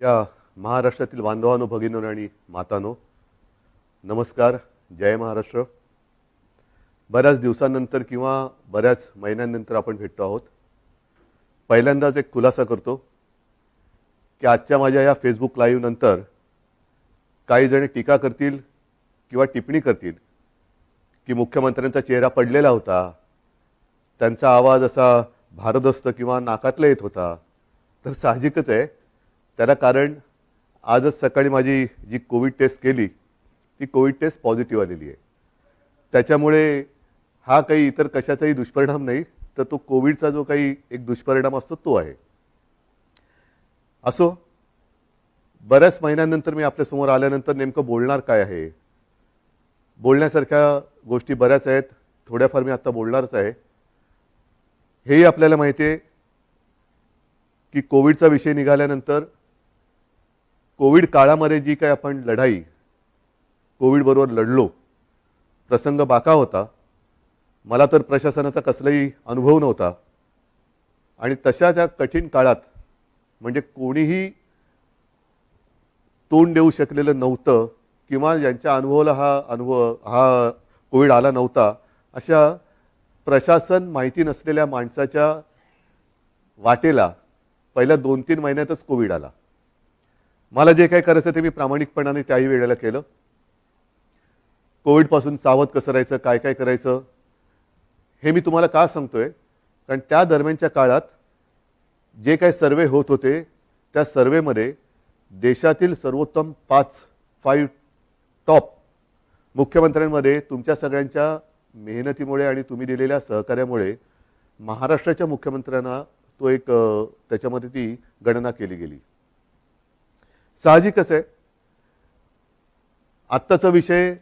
माझ्या महाराष्ट्रातील बांधवांनो, भगिनींनो आणि मातांनो, नमस्कार. जय महाराष्ट्र. बऱ्याच दिवसांनंतर किंवा बऱ्याच महिन्यांनंतर आपण भेटतो आहोत. पहिल्यांदाच एक खुलासा करतो की आजच्या माझ्या या फेसबुक लाईव्ह नंतर काही जण टीका करतील किंवा टिप्पणी करतील की मुख्यमंत्र्यांचा चेहरा पडलेला होता, त्यांचा आवाज असा भारदस्त किंवा नाकातला येत होता. तर साहजिकच आहे, त्याला कारण आजच सकाळी माझी जी कोविड टेस्ट केली ती कोविड टेस्ट पॉझिटिव्ह आलेली आहे. त्याच्यामुळे हा काही इतर कशाचाही दुष्परिणाम नाही, तर तो कोविडचा जो काही एक दुष्परिणाम असतो तो आहे. असो, बऱ्याच महिन्यांनंतर मी आपल्यासमोर आल्यानंतर नेमकं बोलणार काय आहे, बोलण्यासारख्या गोष्टी बऱ्याच आहेत. थोड्याफार मी आता बोलणारच आहे. हेही आपल्याला माहिती आहे की कोविडचा विषय निघाल्यानंतर कोविड काळामध्ये जी काही आपण लढाई कोविडबरोबर लढलो, प्रसंग बाका होता. मला तर प्रशासनाचा कसलाही अनुभव नव्हता आणि तशा त्या कठीण काळात म्हणजे कोणीही तोंड देऊ शकलेलं नव्हतं किंवा ज्यांच्या अनुभवाला हा कोविड आला नव्हता, अशा प्रशासन माहिती नसलेल्या माणसाच्या वाटेला पहिल्या 2-3 महिन्यातच कोविड आला. मला जे काही करायचं ते मी प्रामाणिकपणाने त्याही वेळेला केलं. कोविडपासून सावध कसं राहायचं, काय काय करायचं हे मी तुम्हाला का सांगतोय, कारण त्या दरम्यानच्या काळात जे काही सर्वे होत होते त्या सर्वेमध्ये देशातील सर्वोत्तम 5 टॉप मुख्यमंत्र्यांमध्ये तुमच्या सगळ्यांच्या मेहनतीमुळे आणि तुम्ही दिलेल्या सहकार्यामुळे महाराष्ट्राच्या मुख्यमंत्र्यांना तो एक त्याच्यामध्ये ती गणना केली गेली. साहजिकच आहे, आत्ताचा विषय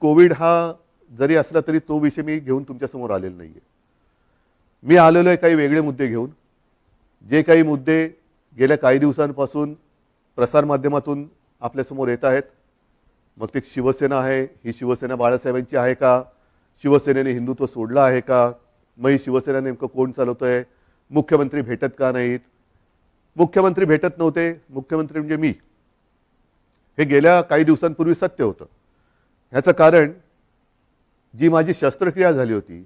कोविड हा जरी असला तरी तो विषय मी घेऊन तुमच्यासमोर आलेला नाही आहे. मी आलेलो आहे काही वेगळे मुद्दे घेऊन. जे काही मुद्दे गेल्या काही दिवसांपासून प्रसारमाध्यमातून आपल्यासमोर येत आहेत, मग ते शिवसेना आहे, ही शिवसेना बाळासाहेबांची आहे का, शिवसेनेने हिंदुत्व सोडलं आहे का, मग ही शिवसेना नेमकं कोण चालवतं आहे, मुख्यमंत्री भेटत का नाहीत, मुख्यमंत्री भेटत नव्हते, मुख्यमंत्री म्हणजे मी, हे गेल्या काही दिवसांपूर्वी सत्य होतं. ह्याचं कारण जी माझी शस्त्रक्रिया झाली होती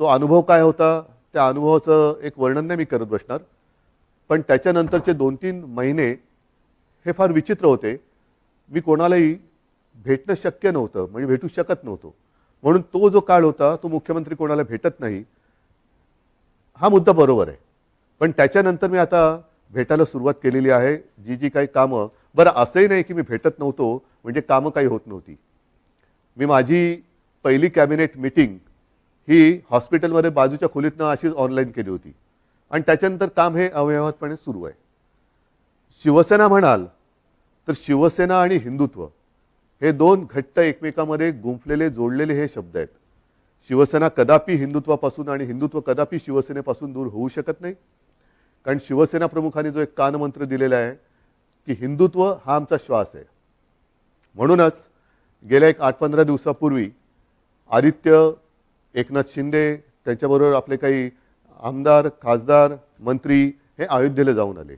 तो अनुभव काय होता, त्या अनुभवाचं एक वर्णन नाही मी करत बसणार, पण त्याच्यानंतरचे 2-3 महिने हे फार विचित्र होते. मी कोणालाही भेटणं शक्य नव्हतं, म्हणजे भेटू शकत नव्हतो. म्हणून तो जो काळ होता तो मुख्यमंत्री कोणाला भेटत नाही हा मुद्दा बरोबर आहे. पण त्याच्यानंतर मी आता भेटायला सुरुवात केलेली आहे. जी काही कामं, बरं असंही नाही की मी भेटत नव्हतो म्हणजे कामं काही होत नव्हती. मी माझी पहिली कॅबिनेट मीटिंग ही हॉस्पिटलमध्ये बाजूच्या खोलीतनं अशीच ऑनलाईन केली होती आणि त्याच्यानंतर काम हे अव्यवहातपणे सुरू आहे. शिवसेना म्हणाल तर शिवसेना आणि हिंदुत्व हे दोन घट्ट एकमेकांमध्ये गुंफलेले जोडलेले हे शब्द आहेत. शिवसेना कदापि हिंदुत्वापासून आणि हिंदुत्व कदापि शिवसेनेपासून दूर होऊ शकत नाही. कारण शिवसेना प्रमुखांनी जो एक कानमंत्र दिलेला आहे की हिंदुत्व हा आमचा श्वास आहे. म्हणूनच गेल्या एक 8-15 दिवसापूर्वी आदित्य, एकनाथ शिंदे, त्यांच्याबरोबर आपले काही आमदार, खासदार, मंत्री हे अयोध्येला जाऊन आले.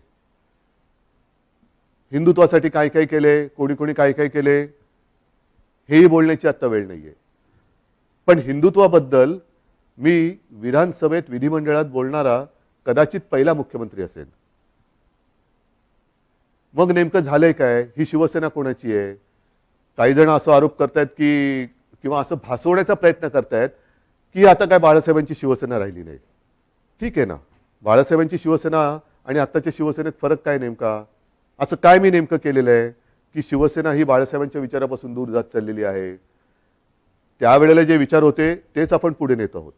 हिंदुत्वासाठी काय काय केले, कोणी कोणी काय काय केले हेही बोलण्याची आत्ता वेळ नाही आहे. पण हिंदुत्वाबद्दल मी विधानसभेत, विधिमंडळात बोलणारा कदाचित पहिला मुख्यमंत्री असेल. मग नेमकं झालंय काय, ही शिवसेना कोणाची आहे? काही जण असं आरोप करतायत की किंवा असं भासवण्याचा प्रयत्न करतायत की आता काय बाळासाहेबांची शिवसेना राहिली नाही. ठीक आहे ना, बाळासाहेबांची शिवसेना आणि आत्ताच्या शिवसेनेत फरक काय नेमका? असं काय मी नेमकं केलेलं आहे की शिवसेना ही बाळासाहेबांच्या विचारापासून दूर जात चाललेली आहे? त्यावेळेला जे विचार होते तेच आपण पुढे नेत आहोत.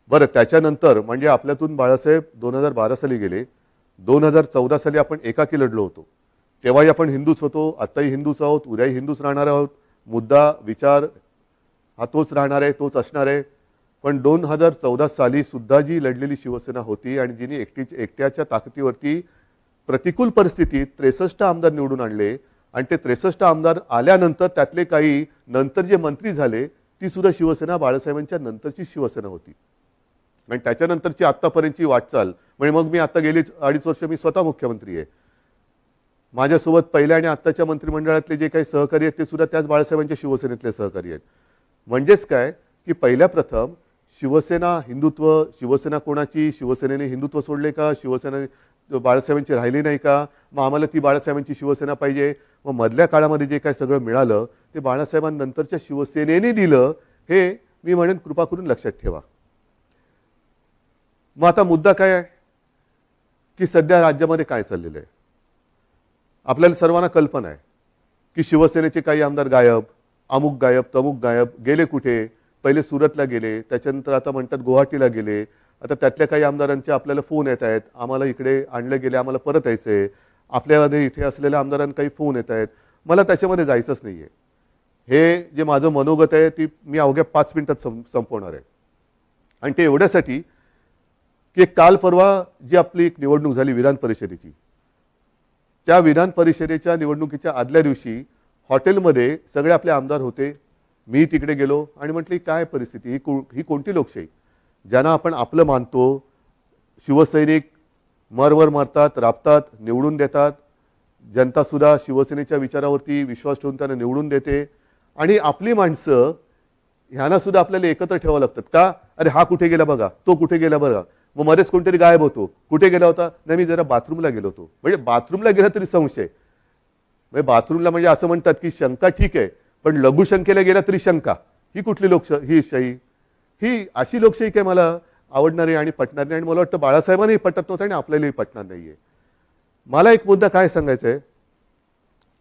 बरं, त्याच्यानंतर म्हणजे आपल्यातून बाळासाहेब 2012 साली गेले. 2014 साली आपण एकाकी लढलो होतो. तेव्हाही आपण हिंदूच होतो, आत्ताही हिंदूच आहोत, उद्याही हिंदूच राहणार आहोत. मुद्दा, विचार हा तोच राहणार आहे, तोच असणार आहे. पण 2014 साली सुद्धा जी लढलेली शिवसेना होती आणि जिने एकट्याच्या ताकदीवरती प्रतिकूल परिस्थितीत 63 आमदार निवडून आणले आणि ते 63 आमदार आल्यानंतर त्यातले काही नंतर जे मंत्री झाले ती सुद्धा शिवसेना बाळासाहेबांच्या नंतरची शिवसेना होती. आणि त्याच्यानंतरची आत्तापर्यंतची वाटचाल म्हणजे मग मी आता गेली 2.5 वर्ष मी स्वतः मुख्यमंत्री आहे. माझ्यासोबत पहिल्या आणि आत्ताच्या मंत्रिमंडळातले जे काही सहकारी आहेत ते सुद्धा त्याच बाळासाहेबांच्या शिवसेनेतले सहकारी आहेत. म्हणजेच काय की पहिल्या प्रथम शिवसेना हिंदुत्व, शिवसेना कोणाची, शिवसेनेने हिंदुत्व सोडले का, शिवसेना बाळासाहेबांची राहिली नाही का, मग आम्हाला ती बाळासाहेबांची शिवसेना पाहिजे. मग मधल्या काळामध्ये जे काय सगळं मिळालं ते बाळासाहेबांनंतरच्या शिवसेनेने दिलं, हे मी म्हणेन कृपा करून लक्षात ठेवा. मग आता मुद्दा काय आहे की सध्या राज्यामध्ये काय चाललेलं आहे. आपल्याला सर्वांना कल्पना आहे की शिवसेनेचे काही आमदार गायब, अमुक गायब, तमुक गायब, गेले कुठे. पहिले सुरतला गेले, त्याच्यानंतर आता म्हणतात गुवाहाटीला गेले. आता त्यातल्या काही आमदारांचे आपल्याला फोन येत आहेत, आम्हाला इकडे आणलं गेले, आम्हाला परत यायचंय. आपल्यामध्ये इथे असलेल्या आमदारांना काही फोन येत आहेत. मला त्याच्यामध्ये जायचंच नाही आहे. हे जे माझं मनोगत आहे ती मी अवघ्या 5 मिनिटात संपवणार आहे. आणि ते एवढ्यासाठी की काल परवा जी आपली एक निवडणूक झाली विधान परिषदेची, त्या विधान परिषदेच्या निवडणुकीच्या आदल्या दिवशी हॉटेलमध्ये सगळे आपले आमदार होते. मी तिकडे गेलो आणि म्हटलं काय परिस्थिती, ही कोणती लोकशाही, ज्यांना आपण आपलं मानतो, शिवसैनिक मरवर मरतात, राबतात, निवडून देतात. जनता सुद्धा शिवसेनेच्या विचारावरती विश्वास ठेवून त्यांना निवडून देते. आणि आपली माणसं ह्यांना सुद्धा आपल्याला एकत्र ठेवावं लागतात का. अरे हा कुठे गेला बघा, तो कुठे गेला बघा. मग मध्येच कोणतरी गायब होतो, कुठे गेला होता, नाही मी जरा बाथरूमला गेलो होतो. म्हणजे बाथरूमला गेला तरी संशय. म्हणजे बाथरूमला म्हणजे असं म्हणतात की शंका ठीक आहे, पण लघुशंकेला गेला तरी शंका. ही कुठली ही शाही, ही अशी लोकशाही काय मला आवडणारी आणि पटणार नाही. आणि मला वाटतं बाळासाहेबांनाही पटत नव्हतं आणि आपल्यालाही पटणार नाहीये. मला एक मुद्दा काय सांगायचा आहे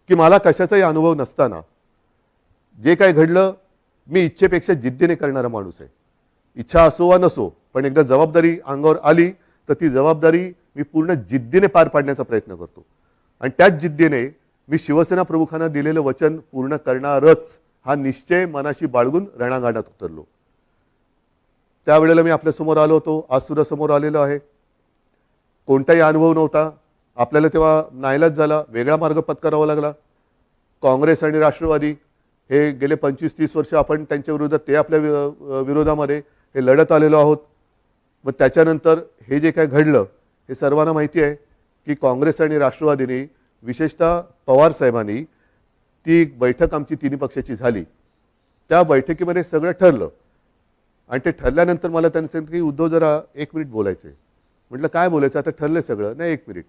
की मला कशाचाही अनुभव नसताना जे काय घडलं, मी इच्छेपेक्षा जिद्दीने करणारा माणूस आहे. इच्छा असो वा नसो, पण एकदा जबाबदारी अंगावर आली तर ती जबाबदारी मी पूर्ण जिद्दीने पार पाडण्याचा प्रयत्न करतो. आणि त्याच जिद्दीने मी शिवसेना प्रमुखांना दिलेलं वचन पूर्ण करणारच हा निश्चय मनाशी बाळगून रणांगणात उतरलो. त्यावेळेला मी आपल्यासमोर आलो होतो, आज सुद्धा समोर आलेलो आहे. कोणताही अनुभव नव्हता आपल्याला तेव्हा. नाईलाज झाला, वेगळा मार्ग पत्करावा लागला. काँग्रेस आणि राष्ट्रवादी हे गेले 25-30 वर्ष आपण त्यांच्या विरोधात, ते आपल्या विरोधामध्ये हे लढत आलेलो आहोत. मग त्याच्यानंतर हे जे काय घडलं हे सर्वांना माहिती आहे की काँग्रेस आणि राष्ट्रवादीने, विशेषतः पवार साहेबांनी, ती बैठक आमची तिन्ही पक्षाची झाली. त्या बैठकीमध्ये सगळं ठरलं. आणि ते ठरल्यानंतर मला त्यांनी सांगितलं की उद्धव जरा 1 मिनिट बोलायचं आहे. म्हटलं काय बोलायचं, आता ठरलंय सगळं, नाही 1 मिनिट.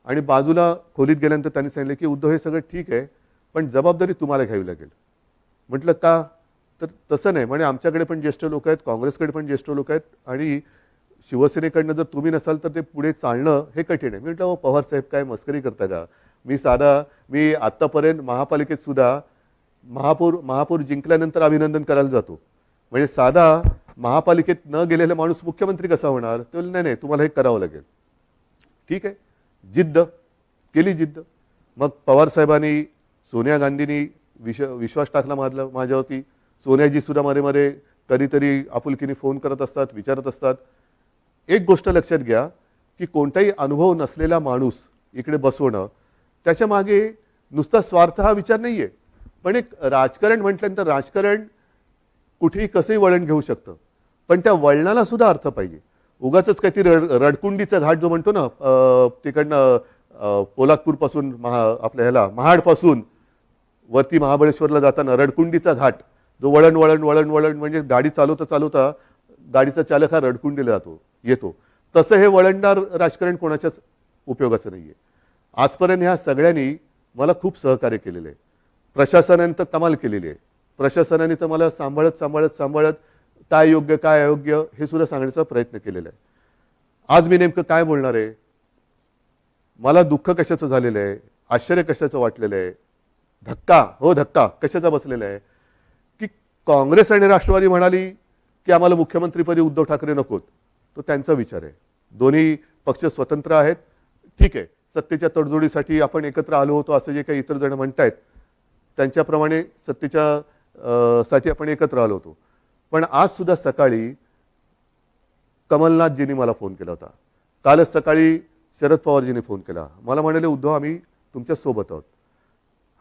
आणि बाजूला खोलीत गेल्यानंतर त्यांनी सांगितलं की उद्धव हे सगळं ठीक आहे, पण जबाबदारी तुम्हाला घ्यावी लागेल. म्हटलं का, तर तसं नाही म्हणे, आमच्याकडे पण ज्येष्ठ लोक आहेत, काँग्रेसकडे पण ज्येष्ठ लोक आहेत, आणि शिवसेनेकडनं जर तुम्ही नसाल तर ते पुढे चालणं हे कठीण आहे. मी म्हटलं पवार साहेब काय मस्करी करता का. मी आत्तापर्यंत महापालिकेत सुद्धा महापौर जिंकल्यानंतर अभिनंदन करायला जातो. म्हणजे साधा महापालिकेत न गेलेला माणूस मुख्यमंत्री कसा होणार. ते नाही नाही तुम्हाला हे करावं लागेल. ठीक आहे, जिद्द केली, जिद्द. मग पवार साहेबांनी, सोनिया गांधींनी विश्वास टाकला माझ्यावरती. सोनियाजी सुद्धा मध्ये कधीतरी आपुलकीने फोन करत असतात, विचारत असतात. एक गोष्ट लक्षात घ्या की कोणताही अनुभव नसलेला माणूस इकडे बसवणं, त्याच्या मागे नुसता स्वार्थ हा विचार नाहीये. पण एक राजकारण म्हटल्यानंतर राजकारण कुठेही कसंही वळण घेऊ शकतं, पण त्या वळणाला सुद्धा अर्थ पाहिजे. उगाच काहीतरी रडकुंडीचा घाट जो म्हणतो ना, तिकडनं पोलादपूर पासून आपल्या ह्याला महाडपासून वरती महाबळेश्वरला जाताना रडकुंडीचा घाट, जो वळण वळण वळण वळण म्हणजे गाडी चालवता गाडीचा चालक हा रडकुंडीला येतो. तसं हे वळणदार राजकारण कोणाच्याच उपयोगाचं नाहीये. आजपर्यंत ह्या सगळ्यांनी मला खूप सहकार्य केलेलं आहे. प्रशासनाने तर कमाल केलेली आहे. प्रशासनाने तर मला सांभाळत काय योग्य काय अयोग्य हे सुद्धा सांगण्याचा प्रयत्न केलेला आहे. आज मी नेमकं काय बोलणार आहे, मला दुःख कशाचं झालेलं आहे, आश्चर्य कशाचं वाटलेलं आहे, धक्का कशाचा बसलेला आहे की काँग्रेस आणि राष्ट्रवादी म्हणाली की आम्हाला मुख्यमंत्रीपदी उद्धव ठाकरे नकोत. तो त्यांचा विचार आहे. दोन्ही पक्ष स्वतंत्र आहेत. ठीक आहे, सत्तेच्या तडजोडीसाठी आपण एकत्र आलो होतो असं जे काही इतर जण म्हणतायत त्यांच्याप्रमाणे सत्तेच्या साठी आपण एकत्र आलो होतो. पण आज सुद्धा सकाळी कमलनाथजींनी मला फोन केला होता. कालच सकाळी शरद पवारजींनी फोन केला. मला म्हणाले उद्धव आम्ही तुमच्या सोबत आहोत.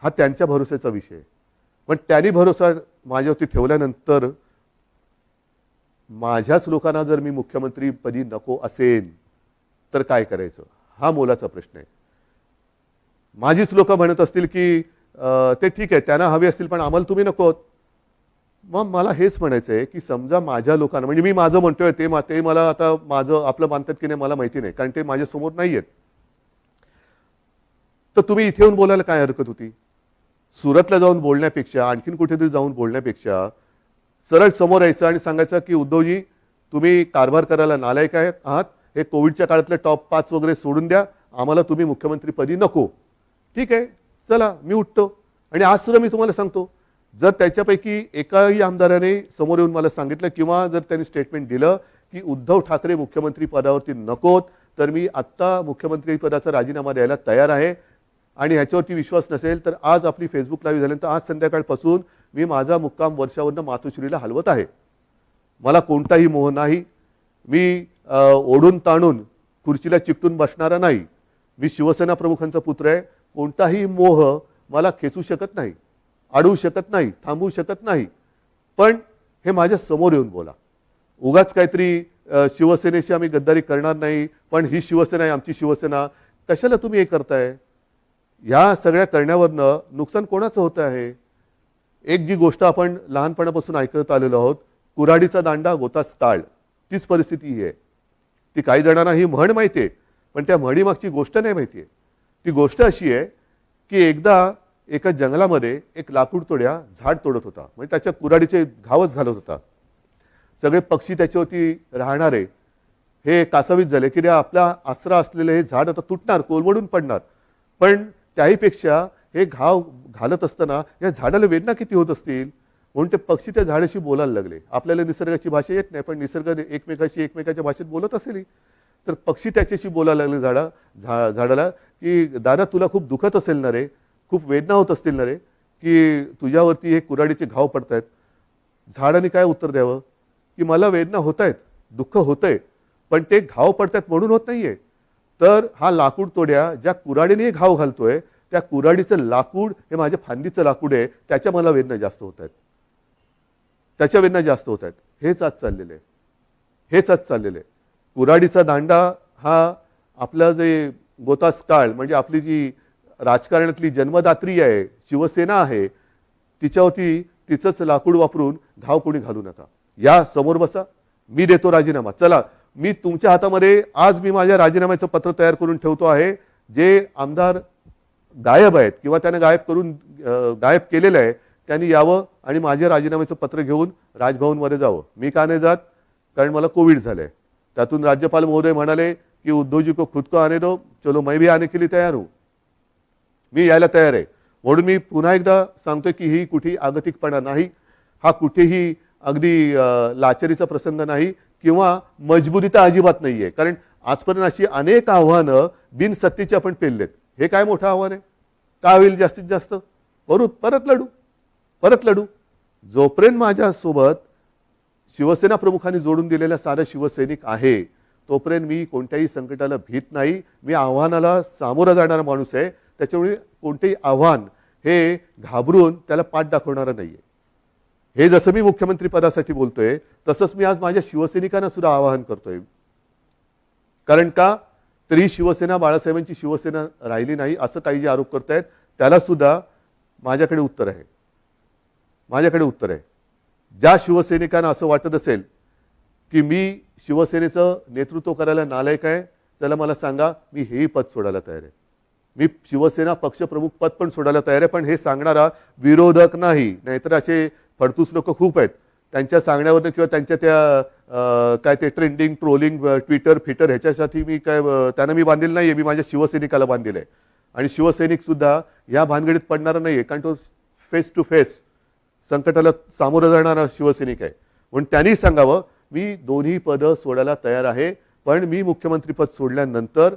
हा त्यांच्या भरोश्याचा विषय आहे. पण त्यांनी भरोसा माझ्यावरती ठेवल्यानंतर माझ्याच लोकांना जर मी मुख्यमंत्रीपदी नको असेल तर काय करायचं, हा मोलाचा प्रश्न आहे. माझीच लोक म्हणत असतील की ते ठीक आहे त्यांना हवे असतील पण आम्हाला तुम्ही नको. मग मला हेच म्हणायचं आहे की समजा माझ्या लोकांना म्हणजे मी माझं म्हणतोय ते मला आता माझं आपलं मानतात की नाही मला माहिती नाही कारण ते माझ्यासमोर नाही आहेत. तर तुम्ही इथे येऊन बोलायला काय हरकत होती? सुरतला जाऊन बोलण्यापेक्षा आणखीन कुठेतरी जाऊन बोलण्यापेक्षा सरळ समोर यायचं आणि सांगायचं की उद्धवजी तुम्ही कारभार करायला नालायक आहात, हे कोविडच्या काळातले टॉप 5 वगैरे सोडून द्या, आम्हाला तुम्ही मुख्यमंत्रीपदी नको. ठीक आहे चला मी उठतो. आणि आज सुद्धा मी तुम्हाला सांगतो जर त्याच्यापैकी एकाही आमदाराने समोर येऊन मला सांगितलं किंवा जर त्यांनी स्टेटमेंट दिलं की उद्धव ठाकरे मुख्यमंत्री पदावरती नकोत तर मी आत्ता मुख्यमंत्री पदाचा राजीनामा द्यायला तयार आहे. आणि ह्याच्यावरती विश्वास नसेल तर आज आपली फेसबुक लाईव्ह झाल्यानंतर आज संध्याकाळपासून मी माझा मुक्काम वर्षावरनं मातोश्रीला हलवत आहे. मला कोणताही मोह नाही. मी ओढून ताणून खुर्चीला चिकटून बसणारा नाही. मी शिवसेना प्रमुखांचा पुत्र आहे. कोणताही मोह मला खेचू शकत नाही, अडवू शकत नाही, थांबवू शकत नाही. पण हे माझ्या समोर येऊन बोला. उगाच काहीतरी शिवसेनेशी आम्ही गद्दारी करणार नाही पण ही शिवसेना आहे आमची शिवसेना, कशाला तुम्ही हे करताय? या सगळ्या करण्यावरनं नुकसान कोणाचं होतं आहे? एक जी गोष्ट आपण लहानपणापासून ऐकत आलेलो आहोत, कुऱ्हाडीचा दांडा गोतास काळ, तीच परिस्थिती ही आहे. ती काही जणांना ही म्हण माहिती आहे पण त्या म्हणीमागची गोष्ट नाही माहिती आहे. ती गोष्ट अशी आहे की एकदा एका जंगलामध्ये एक लाकूड तोड्या झाड तोडत होता, म्हणजे त्याच्या कुऱ्हाडीचे घावच घालत होता. सगळे पक्षी त्याच्यावरती राहणारे हे कासावीस झाले की आपला आसरा असलेले हे झाड आता तुटणार, कोलमडून पडणार. पण त्याहीपेक्षा हे घाव घालत असताना या झाडाला वेदना किती होत असतील म्हणून ते पक्षी त्या झाडाशी बोलायला लागले. आपल्याला निसर्गाची भाषा येत नाही पण निसर्ग एकमेकाच्या भाषेत बोलत असेल. तर पक्षी त्याच्याशी बोलायला लागले झाडाला की दादा तुला खूप दुखत असेल ना रे, खूप वेदना होत असतील ना रे की तुझ्यावरती हे कुऱ्हाडीचे घाव पडतायत. झाडाने काय उत्तर द्यावं की मला वेदना होत आहेत, दुःख होतंय पण ते घाव पडतात म्हणून होत नाहीये. तर हा लाकूड तोड्या ज्या कुऱ्हाडीने घाव घालतोय त्या कुऱ्हाडीचं लाकूड हे माझ्या फांदीचं लाकूड आहे, त्याच्या मला वेदना जास्त होत आहेत, त्याच्या वेदना जास्त होत आहेत. हेच आज चाललेलं आहे. कुऱ्हाडीचा दांडा हा आपला जे गोतास काळ म्हणजे आपली जी राजकारणातली जन्मदात्री आहे शिवसेना आहे तिच्यावरती तिचंच लाकूड वापरून घाव कोणी घालू नका. या समोर बसा, मी देतो राजीनामा. चला मी तुमच्या हातामध्ये आज मी माझ्या राजीनाम्याचं पत्र तयार करून ठेवतो आहे. जे आमदार गायब आहेत किंवा त्याने गायब केलेलं आहे त्यांनी यावं आणि माझ्या राजीनाम्याचं पत्र घेऊन राजभवनमध्ये जावं. मी का नाही जात? कारण मला कोविड झालंय. त्यातून राज्यपाल महोदय म्हणाले की उद्धवजी को खुद को आने दो, चलो मैं भी आने के लिए तैयार हूं. मी यायला तयार आहे. म्हणून मी पुन्हा एकदा सांगतोय की ही कुठेही आगतिकपणा नाही, हा कुठेही अगदी लाचारीचा प्रसंग नाही किंवा मजबुरी तर अजिबात नाहीये. कारण आजपर्यंत अशी अनेक आव्हानं बिनसत्तेची आपण पेललेत. हे काय मोठं आव्हान आहे? काय होईल जास्तीत जास्त? परत लढू. जोपर्यंत माझ्यासोबत शिवसेना प्रमुखांनी जोडून दिलेला सारा शिवसैनिक आहे तोपर्यंत मी कोणत्याही संकटाला भीत नाही. मी आव्हानाला सामोरा जाणारा माणूस आहे. त्याच्यामुळे कोणतेही आव्हान हे घाबरून त्याला पाठ दाखवणारा नाहीये. हे जसं मी मुख्यमंत्री पदासाठी बोलतोय तसंच मी आज माझ्या शिवसैनिकांना सुद्धा आवाहन करतोय. कारण का तर ही शिवसेना बाळासाहेबांची शिवसेना राहिली नाही असं काही जे आरोप करतायत त्याला सुद्धा माझ्याकडे उत्तर आहे. ज्या शिवसैनिकांना असं वाटत असेल की मी शिवसेनेचं नेतृत्व करायला नालायक आहे, त्याला मला सांगा मी हेही पद सोडायला तयार आहे. मी शिवसेना पक्षप्रमुख पद पण सोडायला तयार आहे. पण हे सांगणारा विरोधक नाही. नाहीतर असे फडतूस लोक खूप आहेत. त्यांच्या सांगण्यावरनं किंवा त्यांच्या त्या काय ते ट्रेंडिंग ट्रोलिंग ट्विटर ह्याच्यासाठी मी काय त्यांना मी बांधलेलं नाहीये. मी माझ्या शिवसैनिकाला बांधलेलं आहे. आणि शिवसैनिक सुद्धा या भानगडीत पडणारा नाहीये कारण तो फेस टू फेस संकटाला सामोरं जाणारा शिवसैनिक आहे. म्हणून त्यांनी सांगावं मी दोन्ही पदं सोडायला तयार आहे. पण मी मुख्यमंत्री पद सोडल्यानंतर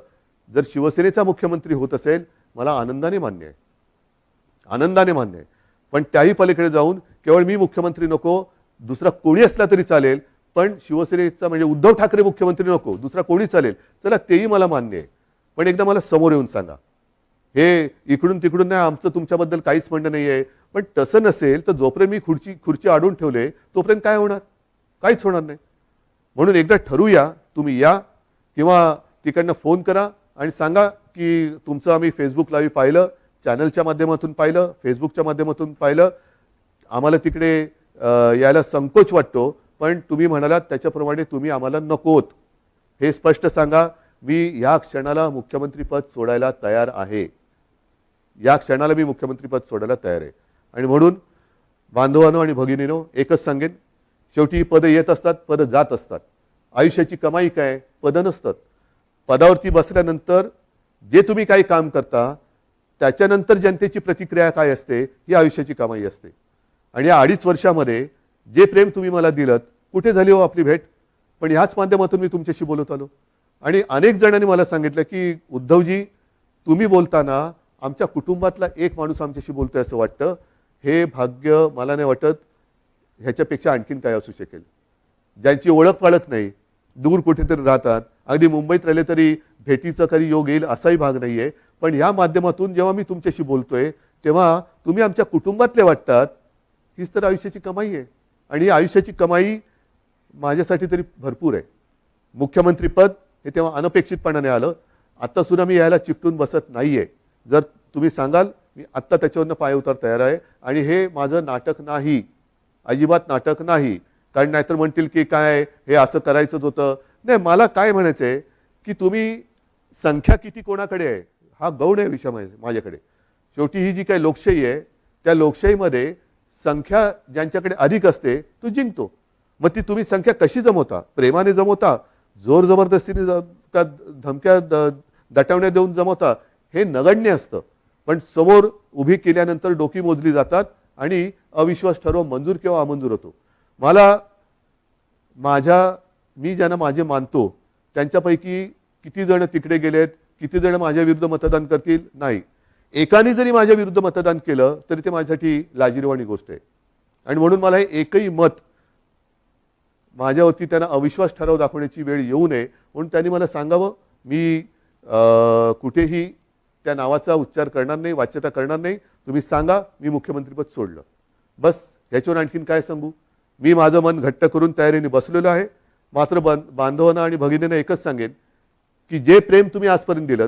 जर शिवसेनेचा मुख्यमंत्री होत असेल मला आनंदाने मान्य आहे. पण त्याही पलीकडे जाऊन केवळ मी मुख्यमंत्री नको, दुसरा कोणी असला तरी चालेल, पण शिवसेनेचा म्हणजे उद्धव ठाकरे मुख्यमंत्री नको, दुसरा कोणी चालेल, चला तेही मला मान्य आहे. पण एकदा मला समोर येऊन सांगा. हे इकडून तिकडून नाही, आमचं तुमच्याबद्दल काहीच म्हणणं नाही आहे. पण तसं नसेल तर जोपर्यंत मी खुर्ची अडवून ठेवले तोपर्यंत काय होणार? काहीच होणार नाही. म्हणून एकदा ठरवूया, तुम्ही या किंवा तिकडनं फोन करा आणि सांगा की तुमचं आम्ही फेसबुक लाईव्ह पाहिलं, चॅनलच्या माध्यमातून पाहिलं, फेसबुकच्या माध्यमातून पाहिलं. आम्हाला तिकडे यायला संकोच वाटतो, पण तुम्ही म्हणालात त्याच्याप्रमाणे तुम्ही आम्हाला नकोत. हे स्पष्ट सांगा. मी या क्षणाला मुख्यमंत्रीपद सोडायला तयार आहे. या क्षणाला मी मुख्यमंत्रीपद सोडायला तयार आहे. आणि म्हणून बांधवांनो आणि भगिनीनो एकच सांगेन, शेवटी ही पदं येत असतात, पदं जात असतात. आयुष्याची कमाई काय? पदं नसतात. पदावरती बसल्यानंतर जे तुम्ही काही काम करता त्याच्यानंतर जनतेची प्रतिक्रिया काय असते ही आयुष्याची कमाई असते. आणि या 2.5 वर्षामध्ये जे प्रेम तुम्ही मला दिलत, कुठे झाली हो आपली भेट? पण ह्याच माध्यमातून मी तुमच्याशी बोलत आलो. आणि अनेक जणांनी मला सांगितलं की उद्धवजी, तुम्ही बोलताना आमच्या कुटुंबातला एक माणूस आमच्याशी बोलतोय असं वाटतं. हे भाग्य मला नाही वाटत ह्याच्यापेक्षा आणखीन काय असू शकेल. ज्यांची ओळख पाळख नाही, दूर कुठेतरी राहतात, अगदी मुंबईत राहिले तरी भेटीचा कधी योग येईल असाही भाग नाही आहे. पण या माध्यमातून जेव्हा मी तुमच्याशी बोलतोय तेव्हा तुम्ही आमच्या कुटुंबातले वाटतात. हीच तर आयुष्याची कमाई आहे. आणि आयुष्याची कमाई माझ्यासाठी तरी भरपूर आहे. मुख्यमंत्रीपद हे तेव्हा अनपेक्षितपणाने आलं. आत्ता सुद्धा मी यायला चिकटून बसत नाहीये. जर तुम्ही सांगाल मी आत्ता त्याच्यावरनं पाय उतार तयार आहे. आणि हे माझं नाटक नाही, अजिबात नाटक नाही. कारण नाहीतर म्हणतील की काय हे असं करायचंच होतं. नाही, मला काय म्हणायचंय की तुम्ही संख्या किती कोणाकडे आहे हा गौण आहे विषय माझ्याकडे. शेवटी ही जी काही लोकशाही आहे त्या लोकशाहीमध्ये संख्या ज्यांच्याकडे अधिक असते तो जिंकतो. मग ती तुम्ही संख्या कशी जमवता? प्रेमाने जमवता, जोर जबरदस्तीने त्या धमक्या दटवण्या देऊन जमवता, हे नगण्य असतं. पण समोर उभी केल्यानंतर डोकी मोजली जातात आणि अविश्वास ठरव मंजूर किंवा अमंजूर होतो. मी ज्यांना माझे मानतो त्यांच्यापैकी किती जण तिकडे गेलेत, किती जण माझ्या विरुद्ध मतदान करतील? नाही. एकाने जरी माझ्या विरुद्ध मतदान केलं तरी ते माझ्यासाठी लाजिरवाणी गोष्ट आहे. आणि म्हणून मला हे एकही मत माझ्यावरती त्यांना अविश्वास ठराव दाखवण्याची वेळ येऊ नये म्हणून त्यांनी मला सांगावं. मी कुठेही त्या नावाचा उच्चार करणार नाही, वाच्यता करणार नाही. तुम्ही सांगा मी मुख्यमंत्रीपद सोडलं, बस. ह्याच्यावर आणखीन काय सांगू? मी माझं मन घट्ट करून तयारीने बसलेलो आहे. मात्र बांधवांना आणि भगिनींना एकच सांगेन की जे प्रेम तुम्ही आजपर्यंत दिलं,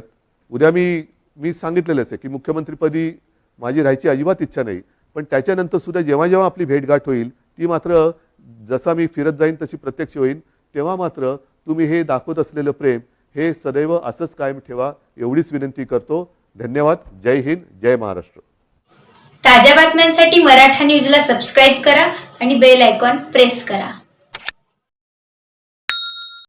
उद्या मी सांगितलेलंच आहे की मुख्यमंत्रीपदी माझी राहायची अजिबात इच्छा नाही. पण त्याच्यानंतर सुद्धा जेव्हा जेव्हा आपली भेटगाठ होईल ती मात्र जसा मी फिरत जाईन तशी प्रत्यक्ष होईल. तेव्हा मात्र तुम्ही हे दाखवत असलेलं प्रेम हे सदैव असंच कायम ठेवा एवढीच विनंती करतो. धन्यवाद. जय हिंद, जय महाराष्ट्र. ताज्या बातम्यांसाठी मराठा न्यूजला सबस्क्राईब करा आणि बेल आयकॉन प्रेस करा.